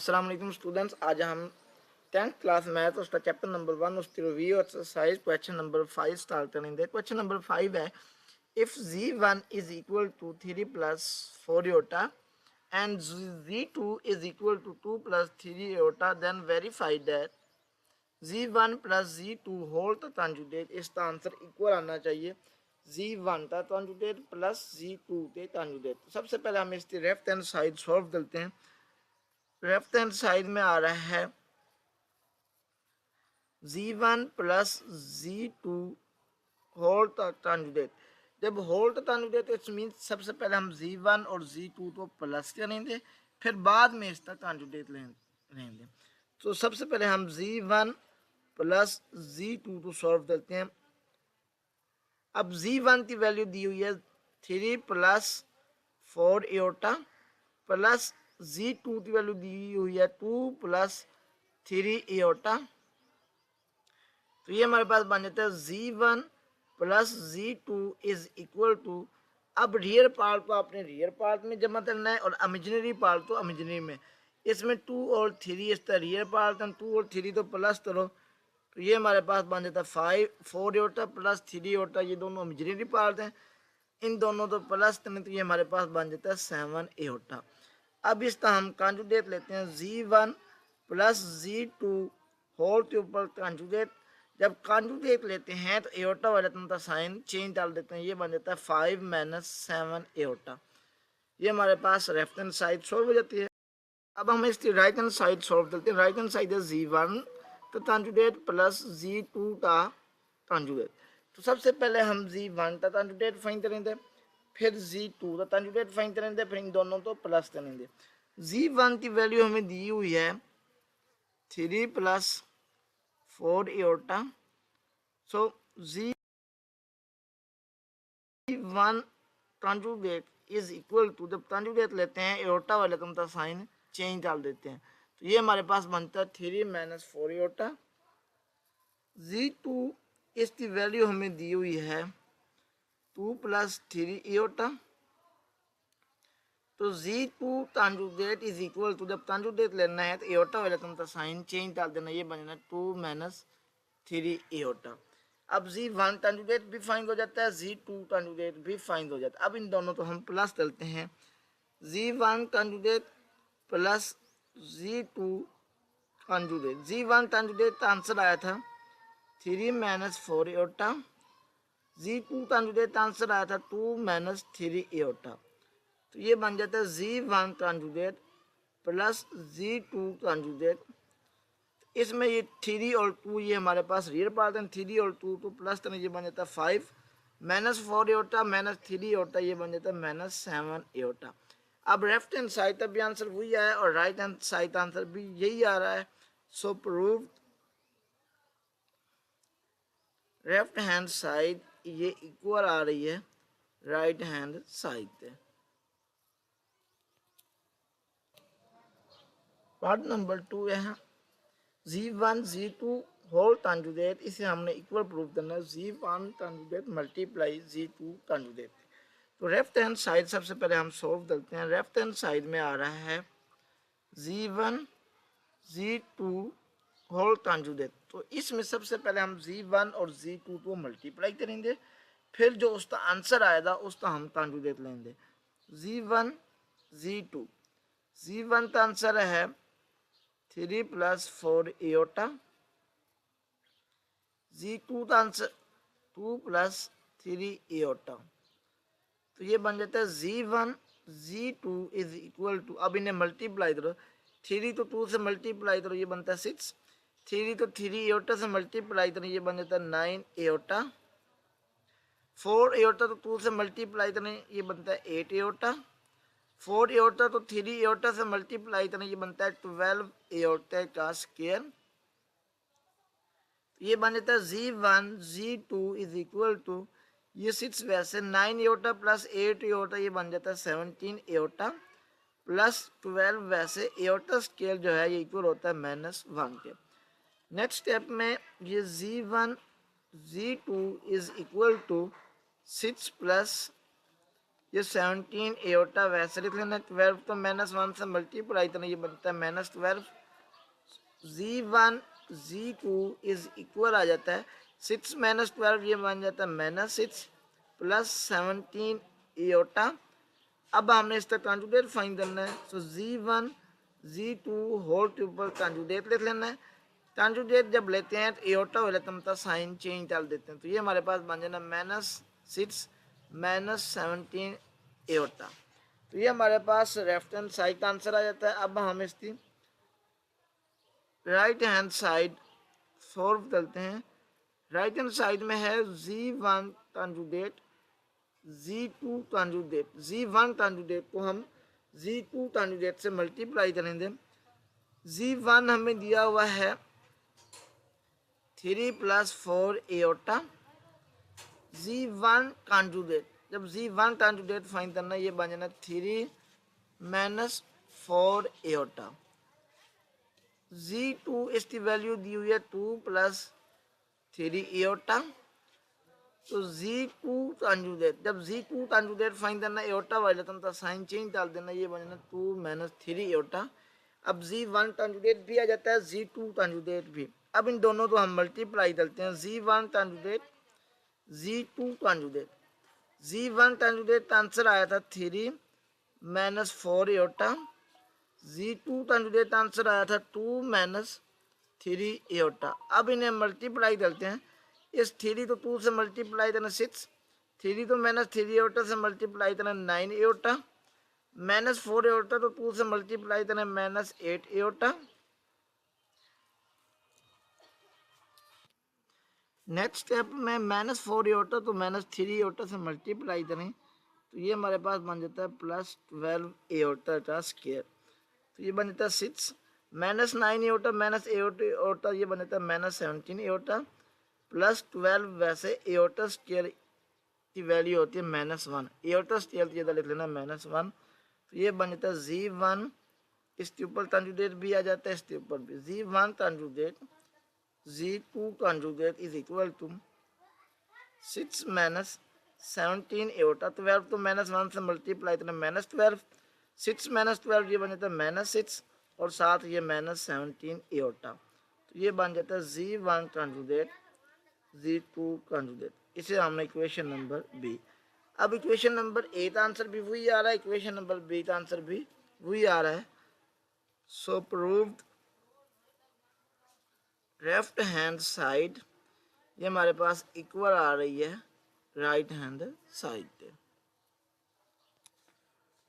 अस्सलाम वालेकुम स्टूडेंट्स, आज हम 10th क्लास मैथ उसका चैप्टर नंबर 1 उसकी review exercise question number 5 start करेंगे। क्वेश्चन नंबर 5 है, if z1 is equal to 3 plus 4 iota and z2 is equal to 2 plus 3 iota, then verify that z1 plus z2 whole का conjugate, इसका answer equal आना चाहिए z1 का conjugate plus z2 के conjugate. सबसे पहले हम इसकी लेफ्ट हैंड साइड सॉल्व करते हैं। लेफ्ट हैंड साइड में आ रहा है z1 plus z2 whole conjugate. जब होल कॉन्जुगेट इट मीन्स सबसे पहले हम z1 और z2 को प्लस करेंगे, फिर बाद में इसका कॉन्जुगेट लेंगे। तो सबसे पहले हम z1 प्लस z2 को सॉल्व करते हैं। अब z1 की वैल्यू दी हुई है 3 प्लस 4 iota प्लस z2 की वैल्यू दी हुई है 2 प्लस 3 iota। तो ये हमारे पास बन जाता है z1 plus z2 is equal to, अब रियल पार्ट को अपने रियल पार्ट में जमा करना है और इमेजिनरी पार्ट को इमेजिनरी में। इसमें 2 और 3 इसका रियल पार्ट है, 2 और 3 तो प्लस करो, तो ये हमारे पास बन जाता है 4 iota प्लस 3 iota, ये दोनों इमेजिनरी पार्ट हैं, इन दोनों तो प्लस करें तो ये हमारे पास बन जाता है 7 iota। अब इसका हम कॉन्जुगेट लेते हैं z1 प्लस z2 होल के ऊपर कॉन्जुगेट। जब कॉन्जुगेट लेते हैं तो एओटा वाले का साइन चेंज डाल देते हैं, ये बन जाता है 5 माइनस 7 एओटा। ये हमारे पास लेफ्ट हैंड साइड सॉल्व हो जाती है। अब हम इसकी राइट हैंड साइड सॉल्व करते हैं। राइट हैंड साइड है z1 का कॉन्जुगेट प्लस z2 का कॉन्जुगेट। तो सबसे पहले हम z1 का कॉन्जुगेट फाइंड करेंगे, फिर z2 का कॉन्जुगेट फाइंड करेंगे, फिर इन दोनों को प्लस करेंगे। z1 की वैल्यू हमें दी हुई है 3 plus 4 iota। So z1 conjugate is equal to, जब कॉन्जुगेट लेते हैं एओटा वाले का साइन चेंज डाल देते हैं, तो ये हमारे पास बनता है 3 माइनस 4 iota। z2 इसकी वैल्यू हमें दी हुई है 2 प्लस 3 iota। तो z2 conjugate is equal to, जब कॉन्जुगेट लेना है तो एओटा वाले का साइन चेंज डाल देना, ये बनना 2 माइनस 3 iota। अब z1 कॉन्जुगेट भी फाइंड हो जाता है, z2 कॉन्जुगेट भी फाइंड हो जाता है। अब इन दोनों को हम प्लस करते हैं, z1 conjugate plus z2 conjugate. z1 conjugate का आंसर आया था 3 माइनस 4 iota, z2 कॉन्जुगेट का आंसर आया था 2 माइनस 3 iota। तो ये बन जाता है z1 conjugate plus z2 conjugate. इसमें ये 3 और 2 ये हमारे पास रियल पार्ट है, 3 और 2 तो प्लस करने ये बन जाता है 5 माइनस 4 iota माइनस 3 iota, ये बन जाता है माइनस 7 iota। अब लेफ्ट हैंड साइड तक भी आंसर वही आया और राइट हैंड साइड आंसर भी यही आ रहा है। सो प्रूव्ड लेफ्ट हैंड साइड ये इक्वल आ रही है राइट हैंड साइड पे। पार्ट नंबर 2 है z1 z2 होल कॉन्जुगेट, इसे हमने इक्वल प्रूव करना है z1 conjugate multiply z2 conjugate. तो लेफ्ट हैंड साइड सबसे पहले हम सॉल्व करते हैं। लेफ्ट हैंड साइड में आ रहा है z1 z2 होल कॉन्जुगेट। तो इसमें सबसे पहले हम z1 और z2 को मल्टीप्लाई करेंगे, फिर जो उसका आंसर आएगा उसका हम कॉन्जुगेट लेंगे। z1 z2, z1 का आंसर है 3 प्लस 4 iota, z2 का आंसर 2 प्लस 3 iota। तो ये बन जाता है z1 z2 is equal to, अब इन्हें मल्टीप्लाई करो, 3 तो 2 से मल्टीप्लाई करो, ये बनता है 6, 3 तो 3 iota से मल्टीप्लाई करें, ये बन जाता है 9 iota, 4 iota तो 2 से मल्टीप्लाई करें, ये बनता है 8 iota, 4 iota तो 3 iota से मल्टीप्लाई करें, ये बनता है 12 iota का स्क्वायर। ये बन जाता है z1 z2 is equal to, ये 6 वैसे 9 iota प्लस 8 iota, ये बन जाता है 17 iota प्लस 12 वैसे, iota स्केल जो है ये इक्वल होता है -1 के। नेक्स्ट स्टेप में ये z1 z2 is equal to 6 plus ये 17 एओटा वैसे लिख लेना, 12 तो -1 से मल्टीप्लाई करना, ये बनता है -12। Z1 Z2 इज इक्वल आ जाता है 6 - 12, ये बन जाता है -6 प्लस 17 एओटा। अब हमने इसका कॉन्जुगेट फाइंड करना है, सो Z1 Z2 whole tubal conjugate लिख लेना है। कॉन्जुगेट जब लेते हैं तो एओटा हो जाता है, मतलब साइन चेंज डाल देते हैं, तो ये हमारे पास बन जाना -6 -17 एओटा। तो ये हमारे पास लेफ्ट हैंड साइड का आंसर आ जाता है। अब हम इसकी राइट हैंड साइड सॉल्व करते हैं। राइट हैंड साइड में है Z1 conjugate Z2 conjugate. Z1 conjugate को हम Z2 कॉन्जुगेट से मल्टीप्लाई करेंगे। Z1 हमें दिया हुआ है 3 + 4 एओटा। Z1 कॉन्जुगेट, जब Z1 कॉन्जुगेट फाइंड करना, ये बन जाना 3 - 4 एओटा। Z2 इसकी वैल्यू दी हुई है 2 + 3 एओटा। तो Z2 कॉन्जुगेट, जब Z2 कॉन्जुगेट फाइंड करना, एओटा वाले तो साइन चेंज डाल देना, ये बन जाना 2 - 3 एओटा। अब Z1 कॉन्जुगेट भी आ जाता है, Z2 कॉन्जुगेट भी। अब इन दोनों को हम मल्टीप्लाई करते हैं, Z1 conjugate Z2 conjugate. Z1 conjugate का आंसर आया था 3 - 4 एओटा। Z2 कॉन्जुगेट आंसर आया था 2 - 3 एओटा। अब इन्हें मल्टीप्लाई करते हैं, इस 3 तो 2 से मल्टीप्लाई करना 6, 3 तो -3 एओटा से मल्टीप्लाई करना 9 एओटा, -4 एओटा तो 2 से मल्टीप्लाई करना -8 एओटा। नेक्स्ट स्टेप में -4 एओटा तो -3 एओटा से मल्टीप्लाई करें, तो ये हमारे पास बन जाता है +12 एओटा का स्क्वायर। तो ये बन जाता है 6 -9 एओटा -8 एओटा, ये बन जाता है -17 एओटा +12 वैसे एओटा स्क्वायर की वैल्यू होती है -1। एओटा स्क्वायर की जगह लिख लेना -1। तो ये बन जाता है Z1, इसके ऊपर कॉन्जुगेट भी आ जाता है, इसके ऊपर भी Z1 conjugate Z2 conjugate is equal to 6 - 17 iota. 12 तो -1 से मल्टीप्लाई करना -12, 6 - 12 ये बन जाता है -6 और साथ ये -17 एओटा। तो ये बन जाता है Z1 कॉन्जुगेट Z2 कॉन्जुगेट। इसे हमने इक्वेशन नंबर बी। अब इक्वेशन नंबर ए का आंसर भी वही आ रहा है, इक्वेशन नंबर बी का आंसर भी वही आ रहा है। सो प्रूव्ड लेफ्ट हैंड साइड ये हमारे पास इक्वल आ रही है राइट हैंड साइड पे।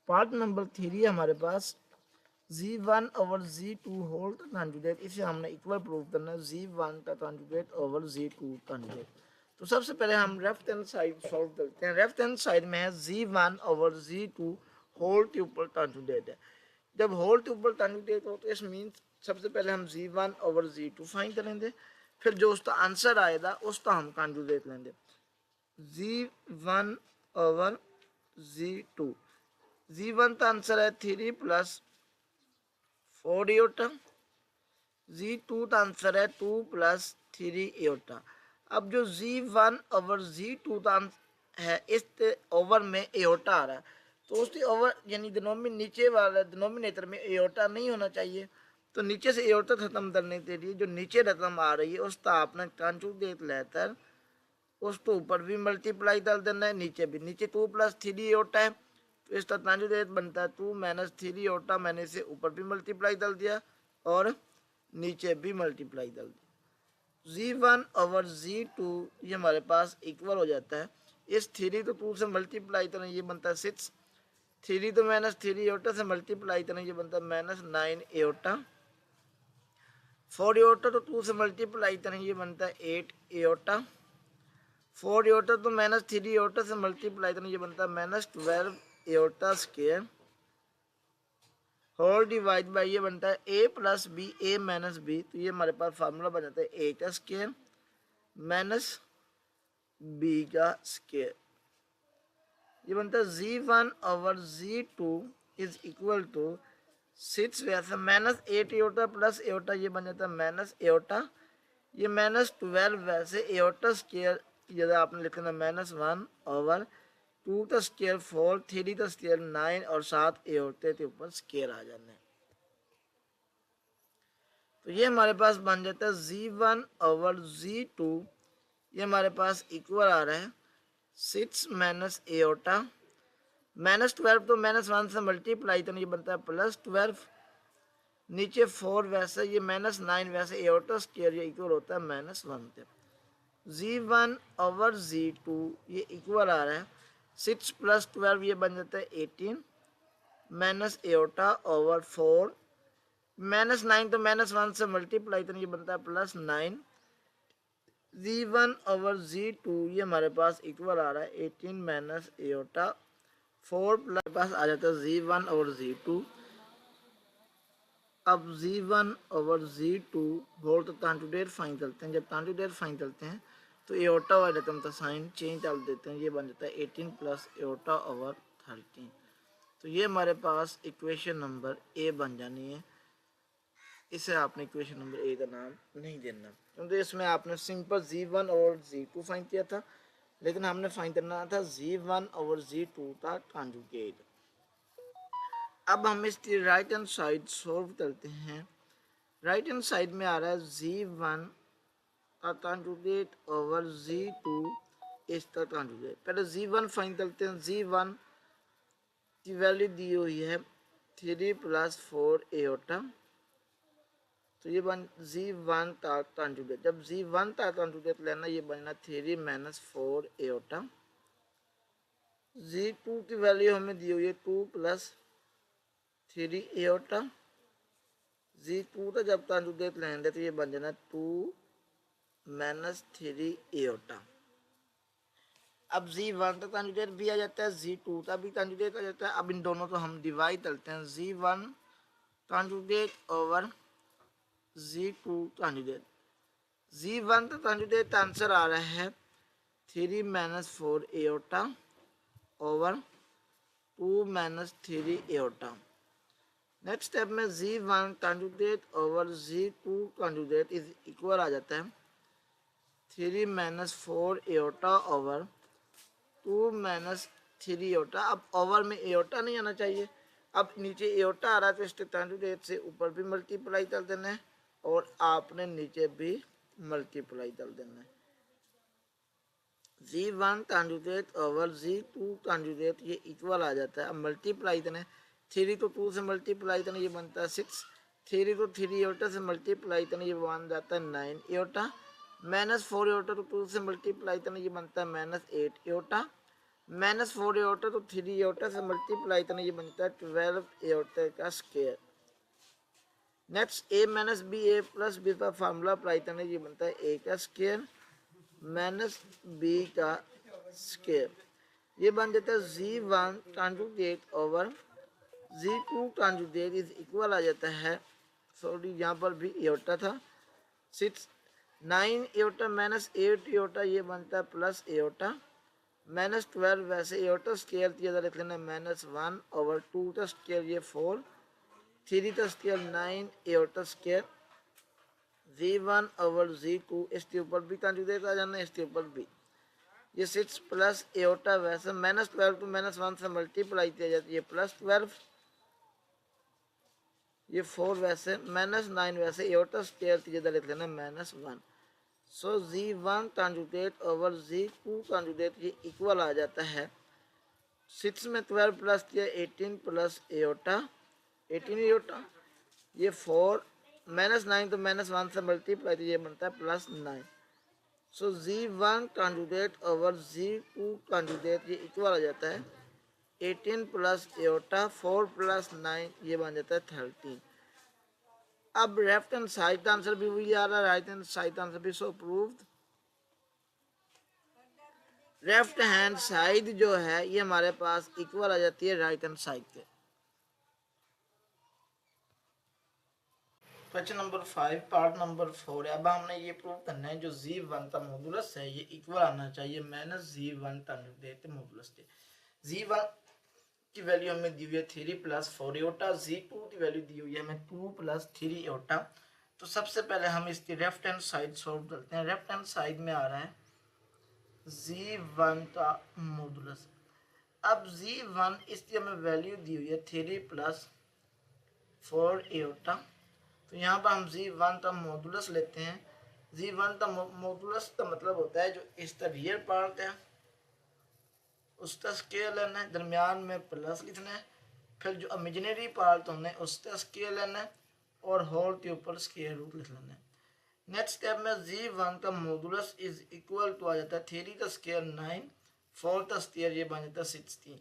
पार्ट नंबर 3 हमारे पास Z1 ओवर Z2 होल का कॉन्जुगेट, इसे हमने इक्वल प्रूव करना है Z1 का कॉन्जुगेट ओवर Z2 कॉन्जुगेट। तो सबसे पहले हम लेफ्ट हैंड साइड सॉल्व करते हैं। लेफ्ट हैंड साइड में है Z1 over Z2 whole tuple conjugate है। जब होल ट्यूपल कॉन्जुगेट हो तो इस मीन्स सबसे पहले हम Z1 ओवर Z2 फाइंड करेंगे, फिर जो उसका आंसर आएगा उसका हम कॉन्जुगेट लेंगे। Z1 ओवर Z2, Z1 का आंसर है 3 + 4 एओटा, Z2 का आंसर है 2 + 3 एओटा। अब जो Z1 ओवर Z2 का है, इस ओवर में एओटा आ रहा है, तो उसके ओवर यानी नीचे वाला डिनोमिनेटर में एओटा नहीं होना चाहिए। तो नीचे से एओटा खत्म करने के लिए जो नीचे रकम आ रही है उसका आपने कॉन्जुगेट लेकर उसको ऊपर भी मल्टीप्लाई कर देना है, नीचे भी। नीचे 2 + 3 एओटा है, तो इसका कॉन्जुगेट बनता है 2 - 3 एओटा। मैंने इसे ऊपर भी मल्टीप्लाई कर दिया और नीचे भी मल्टीप्लाई कर दिया। Z1 ओवर Z2 ये हमारे पास इक्वल हो जाता है, इस 3 तो 2 से मल्टीप्लाई करें, ये बनता है 6, 3 तो -3 एओटा से मल्टीप्लाई करें, ये बनता है -9 एओटा, 4 एओटा तो 2 से मल्टीप्लाई करें, ये बनता है 8 एओटा, 4 एओटा तो -3 एओटा से मल्टीप्लाई करें, ये बनता है -12 iota square whole divide by ये बनता है a + b, a - b। तो ये हमारे पास फार्मूला बन जाता है a का स्क्वायर माइनस b का स्क्वायर। ये बनता है Z1 over Z2 is equal to 6 वैसे -8 एओटा प्लस एओटा, ये बन जाता है -एओटा, ये -12 वैसे एओटा स्क्वायर की जगह आपने लिखना -1 ओवर 2 का स्केयर 4, 3 का स्केयर 9 और 7 एओर्टे के ऊपर स्केयर आ जाने। तो ये हमारे पास बन जाता है Z1 ओवर Z2, ये हमारे पास इक्वल आ रहा है 6 माइनस एओटा -12, तो -1 से मल्टीप्लाई तो ये बनता है +12, नीचे 4 वैसे, ये -9 वैसे, एओटा स्केयर ये इक्वल होता है -1 पे। Z1 ओवर Z2 ये इक्वल आ रहा है 6 + 12, ये बन जाता है 18 माइनस एओटा ओवर 4, -9 तो -1 से मल्टीप्लाई तो ये बनता है +9। Z1 ओवर Z2 ये हमारे पास इक्वल आ रहा है 18 माइनस एओटा 4 प्लस पास आ जाता है Z1 ओवर Z2। अब Z1 ओवर Z2 होल तो कॉन्जुगेट फाइन करते हैं, जब कॉन्जुगेट फाइन करते हैं तो एओटा वाले रकम का साइन चेंज डाल देते हैं, ये बन जाता है 18 प्लस एओटा ओवर 13। तो ये हमारे पास इक्वेशन नंबर ए बन जानी है। इसे आपने इक्वेशन नंबर ए का नाम नहीं देना, क्योंकि इसमें आपने सिंपल Z1 और Z2 फाइंड किया था, लेकिन हमने फाइंड करना था Z1 और Z2 का कॉन्जुगेट। अब हम इसकी राइट हैंड साइड सॉल्व करते हैं। राइट हैंड साइड में आ रहा है Z1 का कॉन्जुगेट ओवर Z2 इसका कॉन्जुगेट। पहले Z1 फाइंड करते हैं। Z1 की वैल्यू दी हुई है 3 + 4 एओटा, तो ये बन Z1 का कॉन्जुगेट। जब Z1 का कॉन्जुगेट लेना, ये बनना 3 - 4 एओटा। Z2 की वैल्यू हमें दी हुई है 2 + 3 एओटा। Z2 का जब कॉन्जुगेट लेंगे तो ये बन जाना 2 - 3 एओटा। अब Z1 का कॉन्जुगेट भी आ जाता है, Z2 का भी कॉन्जुगेट आ जाता है। अब इन दोनों को हम डिवाइड करते हैं। Z1 conjugate over Z2 conjugate. Z1 का कॉन्जुगेट आंसर आ रहा है 3 - 4 iota over 2 - 3 iota. Next step में Z1 conjugate over Z2 conjugate is equal आ जाता है 3 - 4 एओटा ओवर 2 - 3 एओटा। अब ओवर में एओटा नहीं आना चाहिए, अब नीचे एओटा आ रहा है तो इसके कॉन्जुगेट से ऊपर भी मल्टीप्लाई कर देना है और आपने नीचे भी मल्टीप्लाई कर देना है। Z1 conjugate over Z2 conjugate ये इक्वल आ जाता है। अब मल्टीप्लाई करना है, 3 तो 2 से मल्टीप्लाई करना, ये बनता है 6, 3 तो 3 एओटा से मल्टीप्लाई करना, ये बन जाता है 9 एओटा। -4 एओटा तो 2 से मल्टीप्लाई करना, ये बनता है -8 एओटा। -4 एओटा तो 3 एओटा से मल्टीप्लाई करना, ये बनता है 12 एओटा का square. Next a - b, a + b का फार्मूला अप्लाई करना, ये बनता है a का स्क्वायर -b का स्क्वायर। ये बन जाता है Z1 conjugate over Z2 conjugate is equal आ जाता है, सॉरी यहाँ पर भी एओटा था, 6 9 एओटा -8 एओटा, ये बनता है प्लस एओटा -12 वैसे एओटा स्केयर किया लिख लेना -1 ओवर 2 का स्केयर ये 4, 3 का square 9 aorta square. Z1 over Z2 इसके ऊपर भी कॉन्जुगेट आ जाना है, इसके ऊपर भी ये 6 प्लस एओटा वैसे -12 तो -1 से मल्टीप्लाई किया जाता है, ये +12, ये 4 वैसे -9 वैसे एओटा स्केयर की जगह लिख लेना -1। सो Z1 conjugate over Z2 conjugate ये इक्वल आ जाता है 6 में 12 प्लस किया 18 प्लस एओटा, 18 एओटा, ये 4 -9 तो -1 से मल्टीप्लाई तो ये बनता है +9। सो Z1 conjugate over Z2 conjugate ये इक्वल आ जाता है 18 प्लस एओटा 4 + 9, ये बन जाता है 13। अब लेफ्ट हैंड साइड का आंसर भी वही आ रहा है, राइट हैंड साइड का आंसर भी सो प्रूव्ड। लेफ्ट हैंड साइड जो है ये हमारे पास इक्वल आ जाती है राइट हैंड साइड के। क्वेश्चन नंबर 5 पार्ट नंबर 4 है। अब हमने ये प्रूव करना है जो Z1 का मॉडुलस है ये इक्वल आना चाहिए -Z1 कॉन्जुगेट मॉडुलस के। Z1 की वैल्यू हमें दी हुई है 3 + 4 एओटा, Z2 की वैल्यू दी हुई है हमें 2 + 3 एओटा। तो सबसे पहले हम इसकी लेफ्ट हैंड साइड सॉल्व करते हैं। लेफ्ट हैंड साइड में आ रहा है Z1 का मॉडुलस, अब z1 इसकी हमें वैल्यू दी हुई है 3 प्लस 4 एटा। तो यहाँ पर हम z1 का मॉडुलस लेते हैं। z1 का मॉडुलस का मतलब होता है जो इसका रियल पार्ट है उसका स्केयर लेना है, दरमियान में प्लस लिखना है, फिर जो इमेजिनरी पार्ट होना है उसका स्केयर लेना है और होल के ऊपर स्केयर रूट लिख लेना है। नेक्स्ट स्टेप में z1 का मॉडुलस इज इक्वल टू आ जाता है 3 का स्केयर 9, 4 का स्केयर ये बन जाता है 16।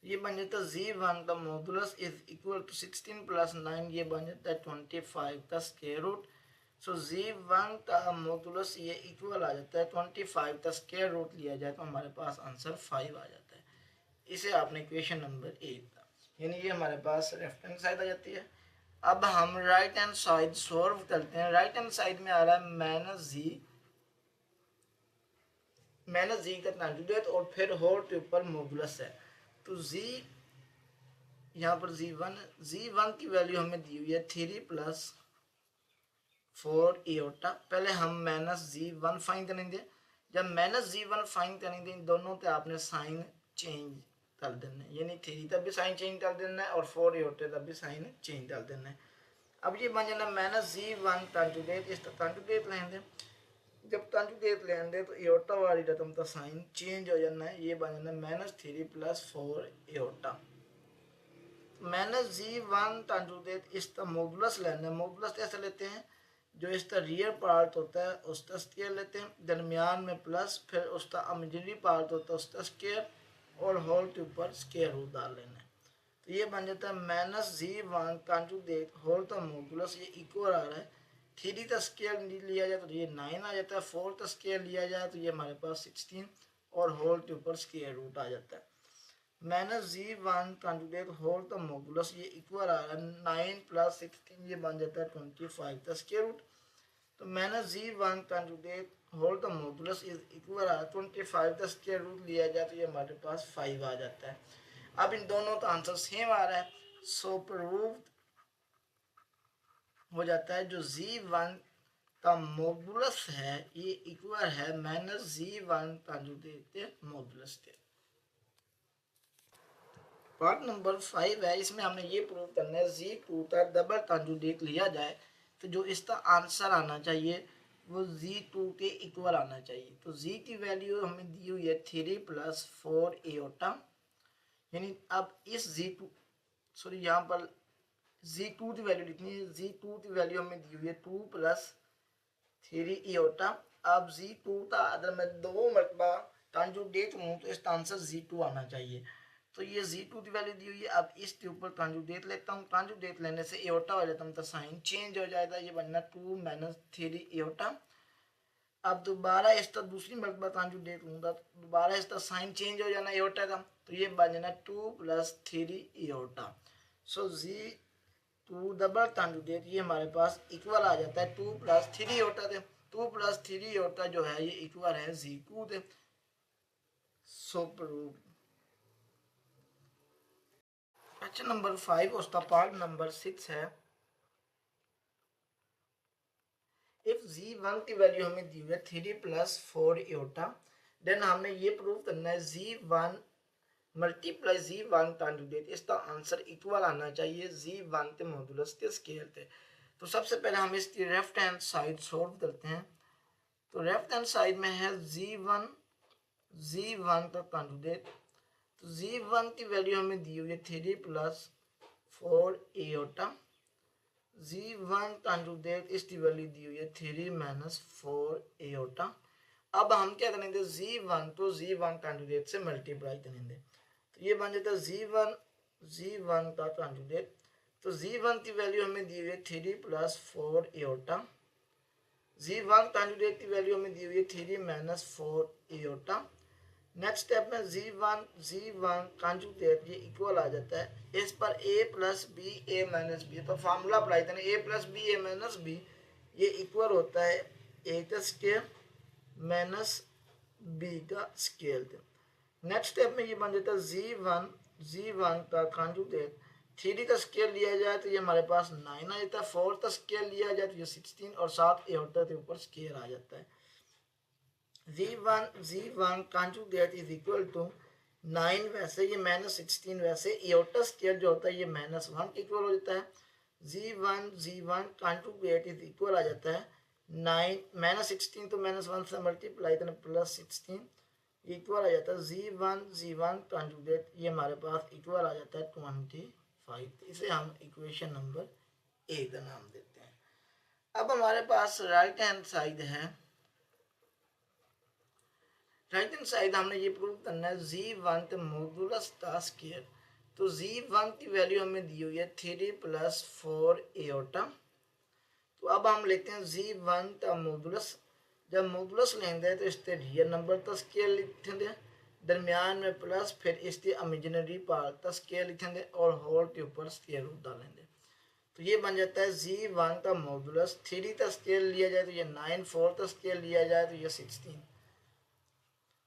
ये बन जाता है z1 का modulus is equal to 16 plus 9 ये बन जाता है 25 का स्केयर रूट। सो z1 का मॉडुलस ये इक्वल आ जाता है 25 का स्केयर रूट लिया जाए तो हमारे पास आंसर 5 आ जाता है। इसे आपने इक्वेशन नंबर 8 था, यानी ये हमारे पास लेफ्ट हैंड साइड आ जाती है। अब हम राइट हैंड साइड सॉल्व करते हैं। राइट हैंड साइड में आ रहा है माइनस जी का कॉन्जुगेट और फिर होल के ऊपर मॉडुलस है। तो जी यहाँ पर जी वन की वैल्यू हमें दी हुई है 3 प्लस 4 एटा। पहले हम माइनस z1 फाइन करेंगे। जब माइनस z1 फाइन करेंगे इन दोनों पे आपने साइन चेंज कर देना है, यानी 3 तक भी साइन चेंज कर देना है और 4 एटा तक भी साइन चेंज कर देना है। अब ये बन जाना माइनस z1 कॉन्जुगेट, इसका कॉन्जुगेट लेंगे। जब कॉन्जुगेट लेंगे तो एटा वाली रकम का साइन चेंज हो जाना है, ये बन जाना माइनस 3 प्लस 4 एटा। माइनस z1 कॉन्जुगेट इसका मॉडुलस लेना है। मॉडुलस कैसे लेते हैं, जो इसका रियल पार्ट होता है उसका स्केयर लेते हैं, दरमियान में प्लस, फिर उसका इमेजिनरी पार्ट होता है उसका स्केयर और होल के ऊपर स्केयर रूट डाल लेना है। तो ये बन जाता है माइनस z1 कॉन्जुगेट होल का मॉडुलस ये इक्वल आ रहा है 3 का स्केयर लिया जाए तो ये 9 आ जाता है, 4 का स्केयर लिया जाए तो ये हमारे पास 16 और होल के ऊपर स्केयर रूट आ जाता है। माइनस z1 कॉन्जुगेट होल का मॉडुलस ये इक्वल आ रहा है 9 प्लस 16 ये बन जाता है 25 का स्केयर रूट। तो माइनस z1 कॉन्जुगेट होल का मॉडुलस इज इक्वल आ रहा है 25 का स्केयर रूट लिया जाए तो ये हमारे पास 5 आ जाता है। अब इन दोनों का आंसर सेम आ रहा है, सो प्रूव्ड हो जाता है जो z1 का मॉडुलस है ये इक्वल है माइनस z1 कॉन्जुगेट मॉडुलस के। पार्ट नंबर 5 है, इसमें हमने ये प्रूव करना है z2 का डबल कॉन्जुगेट लिया जाए तो जो इसका आंसर आना चाहिए वो z2 के इक्वल आना चाहिए। तो z की वैल्यू हमें दी हुई है 3 प्लस 4 एटा, यानी अब इस z2 सॉरी यहाँ पर z2 की वैल्यू लिखनी है। z2 की वैल्यू हमें दी हुई है 2 प्लस 3 एटा। अब z2 का अगर मैं 2 मरतबा कॉन्जुगेट हूँ तो इसका आंसर z2 आना चाहिए। तो ये z2 की वैल्यू दी हुई है। अब इसके ऊपर कॉन्जुगेट लेता हूँ, कॉन्जुगेट लेने से एटा हो जाता है तो साइन चेंज हो जाएगा, ये बनना 2 माइनस 3 एटा। अब दोबारा इसका दूसरी मरतबा कॉन्जुगेट लूँगा तो दोबारा इसका साइन चेंज हो जाना एटा का, तो ये बन जाना 2 प्लस 3 एटा। सो z2 डबल कॉन्जुगेट ये हमारे पास इक्वल आ जाता है 2 प्लस 3 एटा के। 2 प्लस 3 एटा जो है ये इक्वल है z2 के। सो प्रूव। क्वेश्चन नंबर 5 उसका पार्ट नंबर 6 है। इफ z1 की वैल्यू हमें दी हुई है 3 प्लस 4 एटा, देन हमने ये प्रूव करना है z1 मल्टीप्लाई z1 कॉन्जुगेट इसका आंसर इक्वल आना चाहिए z1 के मॉडुलस के स्केयर के। तो सबसे पहले हम इसकी लेफ्ट हैंड साइड सॉल्व करते हैं। तो लेफ्ट हैंड साइड में है z1 का कॉन्जुगेट। तो z1 की वैल्यू हमें दी हुई है 3 प्लस 4 एटा। z1 कॉन्जुगेट इसकी वैल्यू दी हुई है 3 माइनस 4 एटा। अब हम क्या करेंगे z1 तो z1 कॉन्जुगेट से मल्टीप्लाई करेंगे, तो ये बन जाता है z1 का कॉन्जुगेट। तो z1 की वैल्यू हमें दी हुई है 3 प्लस 4 एटा। z1 कॉन्जुगेट की वैल्यू हमें दी हुई है 3 माइनस 4 एटा। नेक्स्ट स्टेप में z1 कॉन्जुगेट ये इक्वल आ जाता है इस पर a plus B A minus B, तो फार्मूला अप्लाई करें a plus B A minus B ये इक्वल होता है a का स्केयर माइनस b का स्केयर। नेक्स्ट स्टेप में ये बन जाता है z1 का कॉन्जुगेट 3 का स्केयर लिया जाए तो ये हमारे पास 9 आ जाता है, 4 का स्केयर लिया जाए तो ये 16 और 7 एटा के ऊपर स्केयर आ जाता है। Z one conjugate is equal to 9 वैसे ये -16 वैसे एयोटा स्केयर जो होता है ये -1 के इक्वल हो जाता है। Z one conjugate is equal आ जाता है 9 -16 तो -1 से मल्टीप्लाई करना +16 इक्वल आ जाता है जी वन कॉन्जुगेट ये हमारे पास इक्वल आ जाता है 25। इसे हम इक्वेशन नंबर ए का नाम देते हैं। अब हमारे पास राइट हैंड साइड है, राइट हैंड साइड हमने ये प्रूव करना है जी1 के मॉडुलस का स्क्वायर। तो जी1 की वैल्यू हमें दी हुई है 3 + 4 एयोटा। तो अब हम लेते हैं जी1 का मॉडुलस। जब मॉडुलस लेंगे तो इसके रियल नंबर का स्क्वायर लिखेंगे, दरमियान में प्लस, फिर इसके इमेजिनरी पार्ट का स्क्वायर लिखेंगे और होल के ऊपर स्क्वायर रूट डालेंगे। तो ये बन जाता है जी1 का मॉडुलस। 3 का स्क्वायर लिया जाए तो ये 9, 4 का स्क्वायर लिया जाए तो ये 16।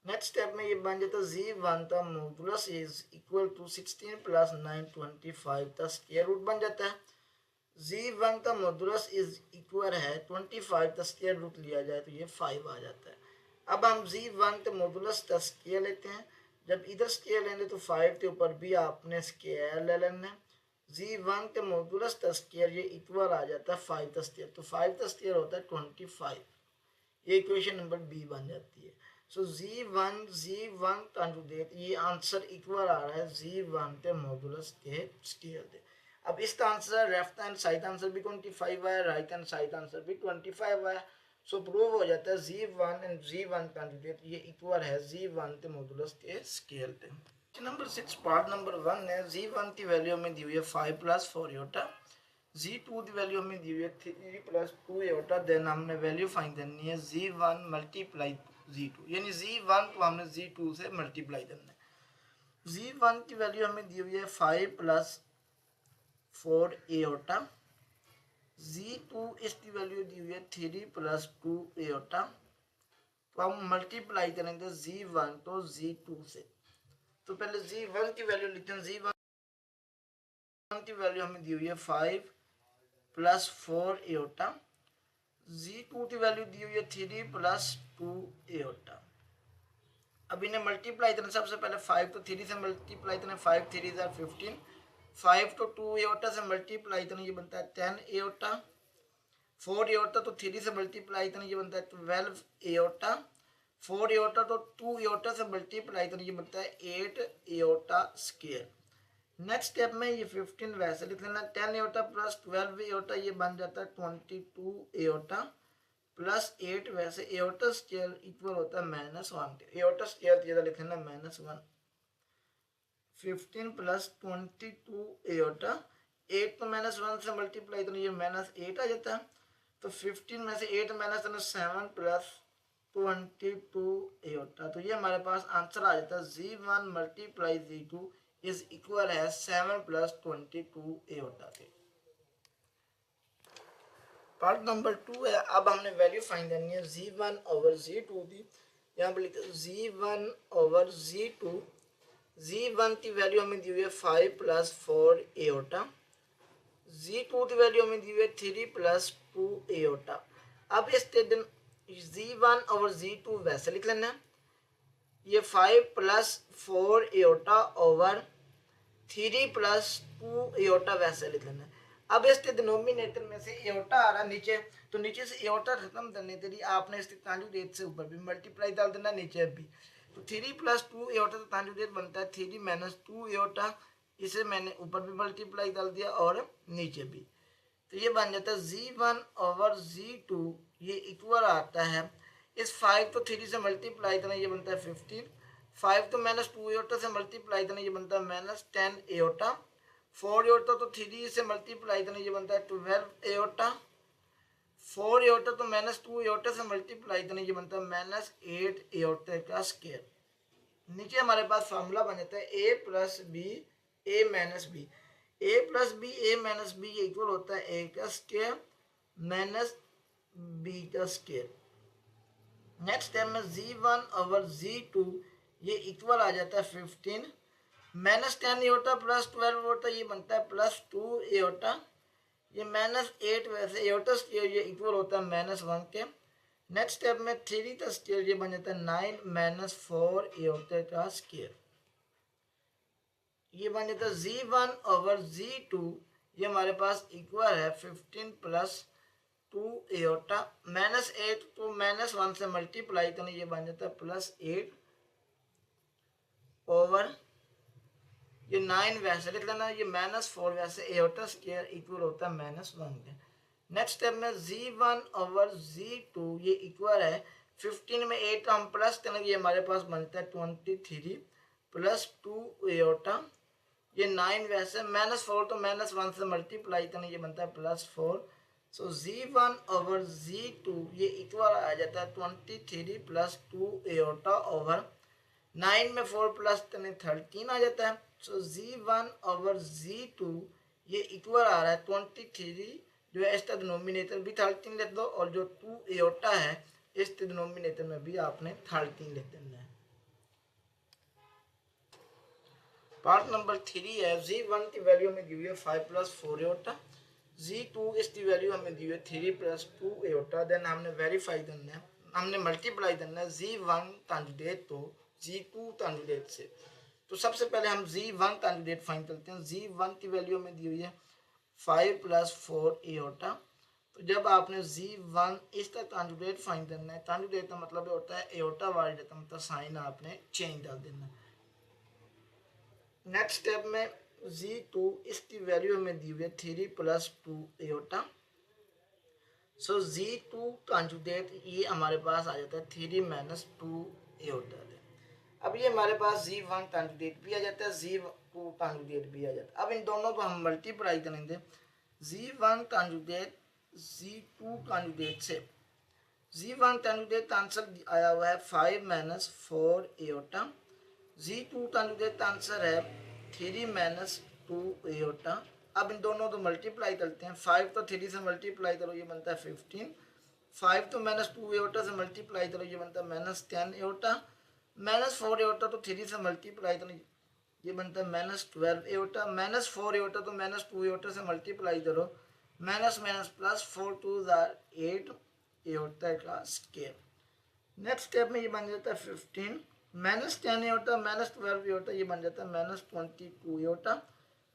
नेक्स्ट स्टेप में ये बन जाता है जी1 का मॉडुलस इज इक्वल टू 16 + 9 25 का स्क्वायर रूट बन जाता है। जी1 का मॉडुलस इज इक्वल है 25 का स्क्वायर रूट लिया जाए तो ये 5 आ जाता है। अब हम जी1 के मॉडुलस का स्क्वायर लेते हैं। जब इधर स्क्वायर लेंगे तो 5 के ऊपर भी आपने स्क्वायर ले लेना है। जी1 के मॉडुलस का स्क्वायर ये इक्वल आ जाता है 5 का स्क्वायर। तो 5 का स्क्वायर होता है 25। ये इक्वेशन नंबर बी बन जाती है। सो जी वन कॉन्जुगेट ये आंसर इक्वल आ रहा है जी1 के मॉडुलस के स्क्वायर के। अब इसका answer left hand side answer भी 25 है, राइट हैंड साइड आंसर भी 25 है। सो प्रूव हो जाता है जी1 एंड जी1 कॉन्जुगेट ये इक्वल है जी1 के मॉडुलस के स्क्वायर के। नंबर 6 पार्ट नंबर 1 है। जी1 की वैल्यू हमें दी हुई है 5 + 4 एयोटा। जी2 की वैल्यू हमें दी हुई है 3 + 2 एयोटा। देन हमने वैल्यू फाइंड करनी है जी1 × जी2, यानी जी1 को हमने जी2 से मल्टीप्लाई करना है। जी1 की वैल्यू हमें दी हुई है 5 + 4 एयोटा। जी2 इसकी वैल्यू दी हुई है 3 + 2 एयोटा। तो हम मल्टीप्लाई करेंगे जी1 तो जी2 से। तो पहले जी1 की वैल्यू लिखते हैं। जी1 की वैल्यू हमें दी हुई है 5 + 4 एयोटा। जी2 की वैल्यू दी हुई है 3 + 2 एयोटा। अब इन्हें मल्टीप्लाई करना, सबसे पहले 5 तो 3 से मल्टीप्लाई करना, 5 3 = 15। 5 तो 2 एयोटा से मल्टीप्लाई करना, ये बनता है 10 एयोटा। 4 एयोटा तो 3 से मल्टीप्लाई करना, ये बनता है 12 एयोटा। 4 एयोटा तो 2 एयोटा से मल्टीप्लाई करना, ये बनता है 8 एयोटा स्क्वायर। नेक्स्ट स्टेप में ये 15 वैसे लिख लेना। 10 एयोटा + 12 एयोटा ये बन जाता है 22 एयोटा + 8 वैसे एयोटा स्क्वायर इक्वल होता है -1 के। एयोटा स्क्वायर ये लिख लेना -1। 15 + 22 एयोटा। 8 तो -1 से मल्टीप्लाई करना, ये -8 आ जाता है। तो 15 में से 8 माइनस करना 7 + 22 एयोटा। तो ये हमारे पास आंसर आ जाता है जी1 × जी2 इज इक्वल है 7 + 22 एयोटा के। पार्ट नंबर 2 है। अब हमने वैल्यू फाइंड करनी है जी1/जी2 की। यहाँ पर लिखते हैं जी1/जी2। जी1 की वैल्यू हमें दी हुई है 5 + 4 एयोटा। जी2 की वैल्यू हमें दी हुई है 3 + 2 एयोटा। अब इसके दिन जी1/जी2 वैसे लिख लेना है। ये 5 + 4 एयोटा ओवर 3 + 2 एयोटा वैसे लिख लेना है। अब इसके डिनोमिनेटर में से एयोटा आ रहा है नीचे, तो नीचे से एयोटा खत्म करने के लिए आपने इसके कॉन्जुगेट से ऊपर भी मल्टीप्लाई डाल देना, नीचे भी। तो 3 + 2 एयोटा का कॉन्जुगेट बनता है 3 - 2 एयोटा। इसे मैंने ऊपर भी मल्टीप्लाई डाल दिया और नीचे भी। तो ये बन जाता है जी1/जी2 ये इक्वल आता है, इस 5 तो 3 से मल्टीप्लाई करना, ये बनता है 15। 5 तो -2 एयोटा से मल्टीप्लाई करना, ये बनता है -10 एयोटा। 4 एयोटा तो 3 से मल्टीप्लाई करना, ये बनता है 12 एयोटा। 4 एयोटा तो -2 एयोटा से मल्टीप्लाई करना, ये बनता है -8 एयोटा का स्क्वायर। नीचे हमारे पास फार्मूला बन जाता है a + b a - b। a + b a - b equal होता है a का स्क्वायर माइनस b का स्क्वायर। नेक्स्ट स्टेप में जी1/जी2 ये इक्वल आ जाता है 15। -10 एयोटा + 12 एयोटा ये बनता है +2 एयोटा। ये -8 वैसे एयोटा स्क्वायर ये इक्वल होता है -1 के। नेक्स्ट स्टेप में थ्री का स्केयर ये बन जाता है 9 - 4 एटा का स्केयर, ये बन जाता है Z1/Z2, ये हमारे पास इक्वल है 15 + 2 एटा -8, तो -1 से मल्टीप्लाई करना, ये बन जाता है +8 ओवर ये 9 वैसे लिख लेना, ये -4 वैसे एटा स्केयर इक्वल होता है -1 के। नेक्स्ट स्टेप में Z1/Z2 ये इक्वल है 15 में 8 का हम प्लस करेंगे, ये हमारे पास बनता है 23 + 2 एटा, ये 9 वैसे -4 तो -1 से मल्टीप्लाई करना, ये बनता है +4। सो Z1/Z2 ये इक्वल आ जाता है 23 + 2 एटा ओवर 9 में 4 प्लस करने 13 आ जाता है। सो Z1/Z2 ये इक्वल आ रहा है 23, जो है इसका डिनोमिनेटर भी 13 लिख दो, और जो 2 एटा है इसके डिनोमिनेटर में भी आपने 13 लिख देना है। पार्ट नंबर 3 है, Z1 की वैल्यू हमें दी हुई है 5 + 4 एटा, Z2 इसकी वैल्यू हमें दी हुई है 3 + 2 एटा। देन हमने वेरीफाई करना है, हमने मल्टीप्लाई करना है Z1 कंजुगेट तो Z2 कंजुगेट से। तो सबसे पहले हम Z1 कंजुगेट फाइंड करते हैं। Z1 की वैल्यू हमें दी हुई है 5 + 4 एटा। तो जब आपने Z1 इसका कंजुगेट फाइंड करना है, कंजुगेट का मतलब होता है एटा वाइड का मतलब साइन आपने चेंज कर देना है। नेक्स्ट स्टेप में Z2 इसकी वैल्यू हमें दी हुई है 3 + 2 एटा। सो Z2 कंजुगेट ये हमारे पास आ जाता है 3 - 2 एटा। अब ये हमारे पास Z1 कंजुगेट भी आ जाता है, Z2 कंजुगेट भी आ जाता है। अब इन दोनों को हम मल्टीप्लाई करेंगे, Z1 कंजुगेट Z2 कंजुगेट से। Z1 कंजुगेट आंसर आया हुआ है 5 - 4 एटा, Z2 कंजुगेट आंसर है 3 - 2 एटा। अब इन दोनों को मल्टीप्लाई करते हैं, 5 तो 3 से मल्टीप्लाई करो, ये बनता है 15, 5 तो -2 एटा से मल्टीप्लाई करो, ये बनता है -10 एटा, -4 एटा तो 3 से मल्टीप्लाई करो, ये बनता है -12 एटा, -4 एटा तो -2 एटा से मल्टीप्लाई करो, +4 2 8 एटा का स्केयर। नेक्स्ट स्टेप में ये बन जाता है 15 -10 एटा -12 एटा, ये बन जाता है -22 एटा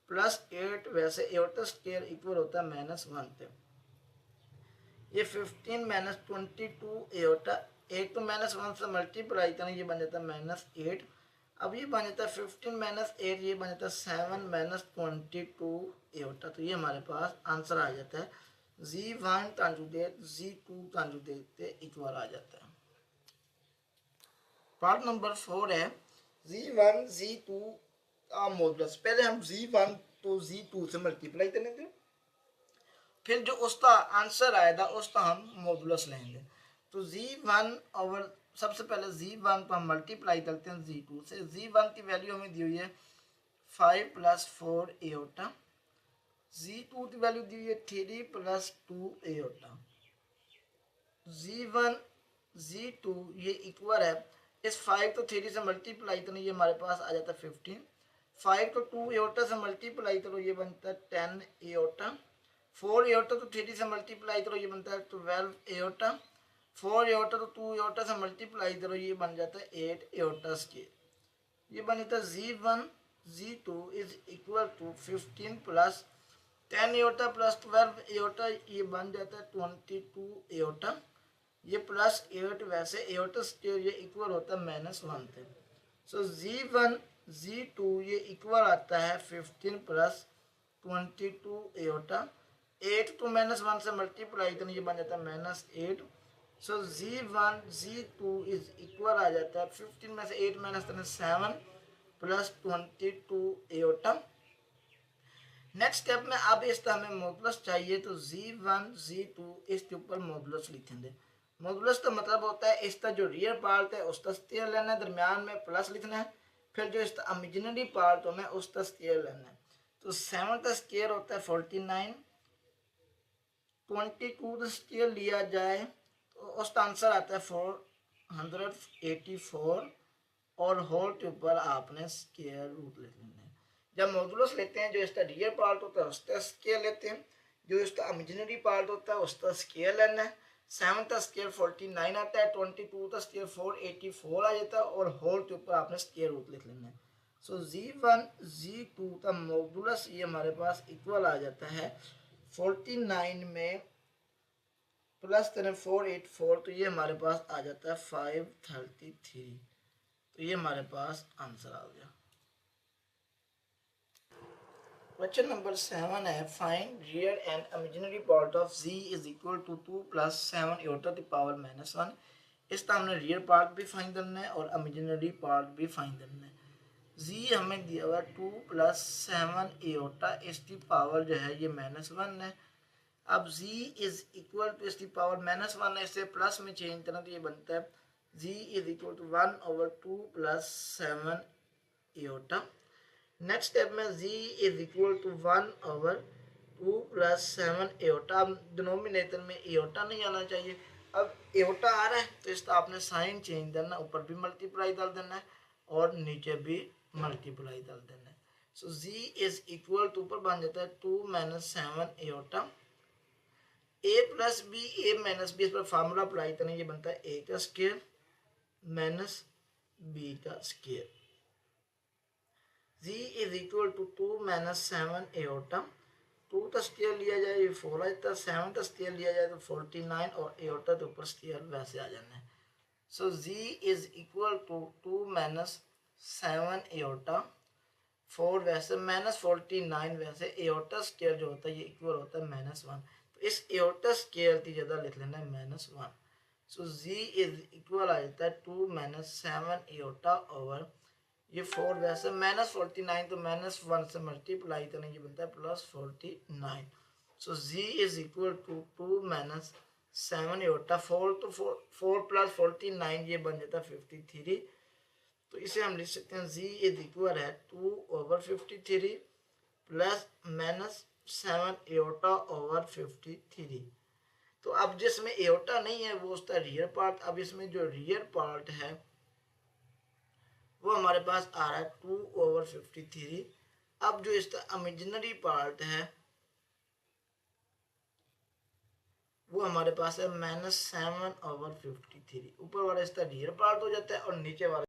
+8 वैसे एटा स्केयर इक्वल होता है -1 पे। ये 15 - 22 एटा, एक तो -1 से मल्टीप्लाई करें, ये बन जाता है -8। अब ये बन जाता है 15 - 8, ये बन जाता है 7 - 22 एटा। तो ये हमारे पास आंसर आ जाता है Z1 कंजुगेट Z2 कंजुगेट के इक्वल आ जाता है। पार्ट नंबर 4 है Z1 Z2 का मॉडुलस। पहले हम Z1 तो Z2 से मल्टीप्लाई करेंगे, फिर जो उसका आंसर आएगा उसका हम मॉडुलस लेंगे। तो Z1 ओवर सबसे पहले Z1 को हम मल्टीप्लाई करते हैं Z2 से। Z1 की वैल्यू हमें दी हुई है 5 + 4 एटा, Z2 की वैल्यू दी हुई है 3 + 2 एटा। Z1 Z2 ये इक्वल है, इस 5 को 3 से मल्टीप्लाई करो, ये हमारे पास आ जाता है 15, 5 को 2 एटा से मल्टीप्लाई करो, ये बनता है 10 एटा, 4 एटा तो 3 से मल्टीप्लाई करो, ये बनता है 12 एटा, 4 एटा तो 2 एटा से मल्टीप्लाई करो, ये बन जाता है 8 एटा स्केयर। ये बन जाता है Z1 Z2 is equal to 15 + 10 एटा + 12 एटा, ये बन जाता है 22 एटा, ये +8 वैसे एटा स्केयर ये इक्वल होता है -1 पे। सो Z1 Z2 ये इक्वल आता है 15 + 22 एटा, 8 तो -1 से मल्टीप्लाई करने, ये बन जाता है -8। सो Z1 Z2 इज इक्वल आ जाता है 15 में से 8 माइनस करने 7 + 22 एटा। नेक्स्ट स्टेप में अब इसका हमें मॉडुलस चाहिए, तो Z1 Z2 इसके ऊपर मॉडुलस लिखेंगे। मॉडुलस का मतलब होता है इसका जो रियल पार्ट है उसका स्केयर लेना है, दरमियान में प्लस लिखना है, फिर जो इसका इमेजिनरी पार्ट होना है उसका स्केयर लेना है। तो 7 का स्केयर होता है 49, 22 का स्केयर लिया जाए तो उसका आंसर आता है 484, और होल के ऊपर आपने स्केयर रूट लिख लेना है। जब मॉडुलस लेते हैं, जो इसका रियल पार्ट होता है उसका स्केयर लेते हैं, जो इसका इमेजिनरी पार्ट होता है उसका स्केयर लेना है, 7 का स्केयर 49 आता है, 22 का स्केयर 484 आ जाता है, और होल के ऊपर आपने स्केयर रूट लिख लेना है। सो Z1 Z2 का मॉडुलस ये हमारे पास इक्वल आ जाता है 49 में प्लस करें 484, तो ये हमारे पास आ जाता है 533। तो ये हमारे पास आंसर आ गया। क्वेश्चन नंबर 7 है, find real and imaginary part of z is equal to 2 plus 7 iota the power minus 1। इसका हमने रियल पार्ट भी फाइंड करना है और इमेजिनरी पार्ट भी फाइंड करना है। z हमें दिया हुआ 2 प्लस 7 योटा, इसकी पावर जो है ये -1 है। अब z इज इक्वल टू इसकी पावर -1 है, इसे प्लस में चेंज करना तो ये बनता है z is equal to 1/2 plus 7 iota. Next step में z is equal to 1/2 plus 7 iota. अब डिनोमिनेटर में एयोटा नहीं आना चाहिए, अब एयोटा आ रहा है तो इसका आपने साइन चेंज करना, ऊपर भी मल्टीप्लाई डाल देना है और नीचे भी मल्टीप्लाई डाल देना है। So z is equal to ऊपर बन जाता है 2 - 7 iota, a plus B a minus B, इस पर फार्मूला अप्लाई करना, ये बनता है a का स्क्वायर माइनस b का square. z is equal to 2 - 7 iota, 2 का स्केयर लिया जाए ये 4 आ जाता है, 7 का स्केयर लिया जाए तो 49 और एयोटा के ऊपर स्केयर वैसे आ जाना है। So z is equal to 2 - 7 iota, 4 वैसे -49 वैसे, एयोटा स्केयर जो होता है ये इक्वल होता है -1, तो इस एयोटा स्केयर की जगह लिख लेना है -1। सो z इज इक्वल आ जाता है 2 - 7 एयोटा ओवर ये 4 वैसे -49, तो -1 से मल्टीप्लाई करना, ये बनता है +49। So z is equal to 2 - 7 iota 4, तो 4 + 49 ये बन जाता है 53। तो इसे हम लिख सकते हैं z इज इक्वल है 2/53 प्लस -7 एयोटा ओवर 53। तो अब जिसमें एयोटा नहीं है वो उसका रियल पार्ट, अब इसमें जो रियल पार्ट है वो हमारे पास आ रहा है 2/53। अब जो इसका इमेजिनरी पार्ट है वो हमारे पास है -7/53। ऊपर वाला इसका रियल पार्ट हो जाता है और नीचे वाला